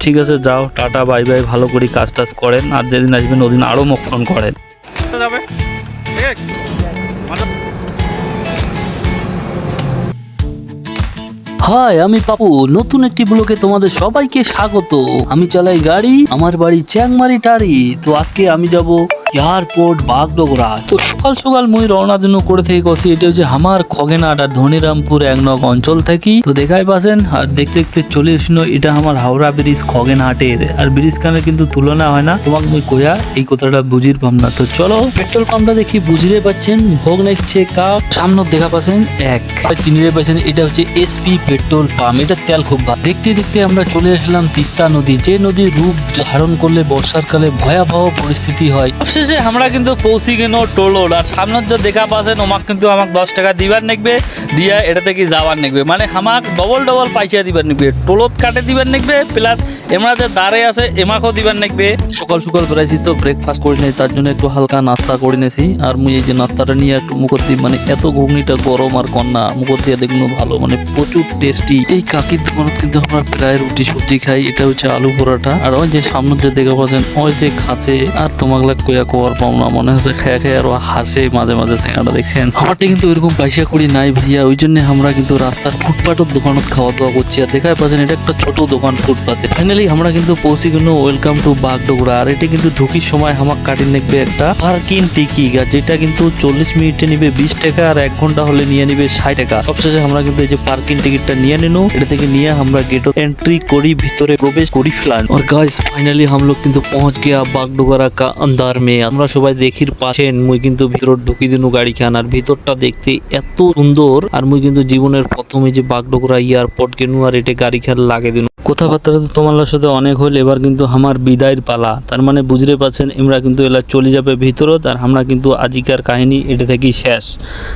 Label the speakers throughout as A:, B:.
A: ঠিক আছে, যাও, টাটা বাই বাই, ভালো করে কাজ টাজ করেন, আর যেদিন আসবেন ওদিন আরও মুখ ফোন করেন। হাই, আমি পাপু, নতুন একটি ব্লগে তোমাদের সবাইকে স্বাগত। আমি চালাই গাড়ি, আমার বাড়ি চ্যাংমারি টারি। তো আজকে আমি যাব এয়ারপোর্ট বাগডোগরা। তো সকাল সকাল মুই রওনা দিন করে থেকে গেছি। এটা হচ্ছে আমার খগেনহাট আর ধনিরামপুর ১ নং অঞ্চল থাকি। তো দেখাই পাচ্ছেন, আর দেখতে দেখতে চলে এসনো এটা আমার হাওড়া ব্রিজ খগেনহাটের। আর ব্রিজ খানে কিন্তু তুলনা হয় না, তোমাকে মুই কয়া এই কথাটা বুঝির পাম না। তো চলো পেট্রোল পাম্পটা দেখি, বুঝিরে পাচ্ছেন ভোগ নেচ্ছে কাপ সামনে দেখা পাচ্ছেন এক চিনিরে পাচ্ছেন। এটা হচ্ছে এসপি পেট্রোল পাম্প। এটা তেল খুব ভালো। দেখতে দেখতে আমরা চলে আসলাম তিস্তা নদী, যে নদীর রূপ ধারণ করলে বর্ষার কালে ভয়াবহ পরিস্থিতি হয়। অবশেষে আমরা কিন্তু পৌঁছি গেল টোলোড। আর সামনের যে দেখা পাচ্ছেন ওমাক কিন্তু আমাকে 10 টাকা দিবার নেকবে, দিয়া এটা থেকে যাবার নেকবে, মানে আমাক ডবল ডবল পয়সা দিবার নেকবে। টোলত কাটে দিবার নেকবে, প্লাস এমরা যে দাঁড়ে আছে এমাকও দিবার নেকবে। সকাল সকাল বেড়াইছি তো ব্রেকফাস্ট করে নেই, তার জন্য একটু হালকা নাস্তা করে নিয়েছি। আর মুই এই যে নাস্তাটা নিয়ে একটু মুখত দিই, মানে এত ঘুগনিটা গরম আর কন্যা মুখত দিয়ে দেখুন ভালো, মানে প্রচুর টেস্টি। এই কাকির দোকানত কিন্তু আমরা প্রায় রুটি সবজি খাই। এটা হচ্ছে আলু পরোটা। আর ওই যে সামনে যে দেখা পাচ্ছেন ওই যে খাচ্ছে, আর তোমাকে কয়া কোয়ার পাও না, মনে হচ্ছে খেয়া খেয়ে আরো হাসে মাঝে মাঝে। সেখানটা দেখছেন আমারটা কিন্তু ওইরকম পয়সা করি নাই ভাইয়া, ওই জন্য আমরা কিন্তু রাস্তার ফুটপাতের দোকানত খাওয়া দাওয়া করছি। আর দেখাই পাচ্ছেন এটা একটা ছোট দোকান ফুটপাতে। ফাইনালি আমরা কিন্তু পৌঁছে গেল ওয়েলকাম টু বাগডোগরা। আর এটা কিন্তু ঢুকির সময় আমাক কাটি নেকবে একটা পার্কিং টিকিট, আর যেটা কিন্তু 40 মিনিটে নিবে 20 টাকা, আর 1 ঘন্টা হলে নিয়ে নিবে 60 টাকা। সবশেষে আমরা কিন্তু এই যে পার্কিং টিকিটটা নিয়ে নিনো। এটা থেকে নিয়ে আমরা গেট एंट्री करी, ভিতরে প্রবেশ করি ফেলান। और गाइस फाइनली हम लोग কিন্তু পৌঁছ গিয়া বাগডোগরা কা अंदर में। আমরা সবাই দেখির পাছেন মুই কিন্তু ভিতর ঢুকি দিনু গাড়ি খান। আর ভিতরটা দেখতে এত সুন্দর, আর মুই কিন্তু জীবনের প্রথমে যে বাগডোগরা এয়ারপোর্ট গেনু আর এটা গাড়ি খান লাগে দিনু। কথাবার্তা তো তোমার সাথে অনেক হল, এবার কিন্তু আমার বিদায়ের পালা। তার মানে বুঝতে পারছেন আমরা কিন্তু এলা চলে যাবে ভিতরত, আর আমরা কিন্তু আজিকার কাহিনী এটা থেকেই শেষ।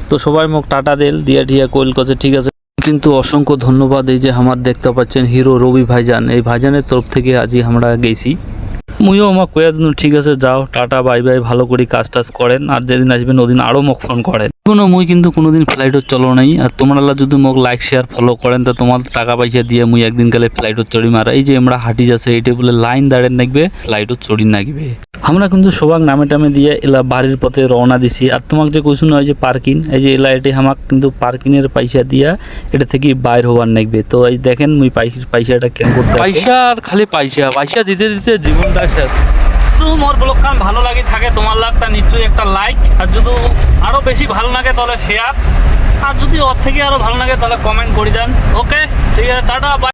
A: তো সবাই মোক টাটা দেল দিয়া ঠিয়া কইল কাছে ঠিক আছে। কিন্তু অসংখ্য ধন্যবাদ এই যে আমার দেখতে পাচ্ছেন হিরো রবি ভাইজান, এই ভাইজানের তরফ থেকে আজই আমরা গেছি। মুইও আমার কয়া দিন ঠিক আছে, যাও, টাটা বাই বাই, ভালো করে কাজ টাজ করেন, আর যেদিন আসবেন ওদিন আরও মোক ফোন করেন। মুই কিন্তু কোনোদিন ফ্লাইটত চলো নাই। আর তোমরা যদি মোক লাইক শেয়ার ফলো করেন তো তোমার টাকা পয়সা দিয়ে মুই একদিন কালে ফ্লাইটত চড়ি মারা। এই যে আমরা হাঁটি যাচ্ছে এইটা বলে লাইন দাঁড়িয়ে নাকবে, ফ্লাইটত চড়ি নাকবে। আমরা কিন্তু সবাক নামে টামে দিয়ে এলা বাড়ির পথে রওনা দিছি। আর তোমাকে যে কইছুন ওই যে পার্কিং, এই যে এলা এটি আমাক কিন্তু পার্কিং এর পয়সা দিয়া এটা থেকে বাইর হবার নাকবে। তো এই দেখেন মুই পয়সাটা কেন করতে পয়সা, আর খালি পয়সা দিতে দিতে জীবনটা শেষ। যদি মোর ব্লগ খান ভালো লাগে থাকে তোমার লাগতা নিশ্চয়ই একটা লাইক, আর যদি আরো বেশি ভালো লাগে তাহলে শেয়ার, আর যদি ওর থেকে আরো ভালো লাগে তাহলে কমেন্ট করে দেন। ওকে, ঠিক আছে, টাটা।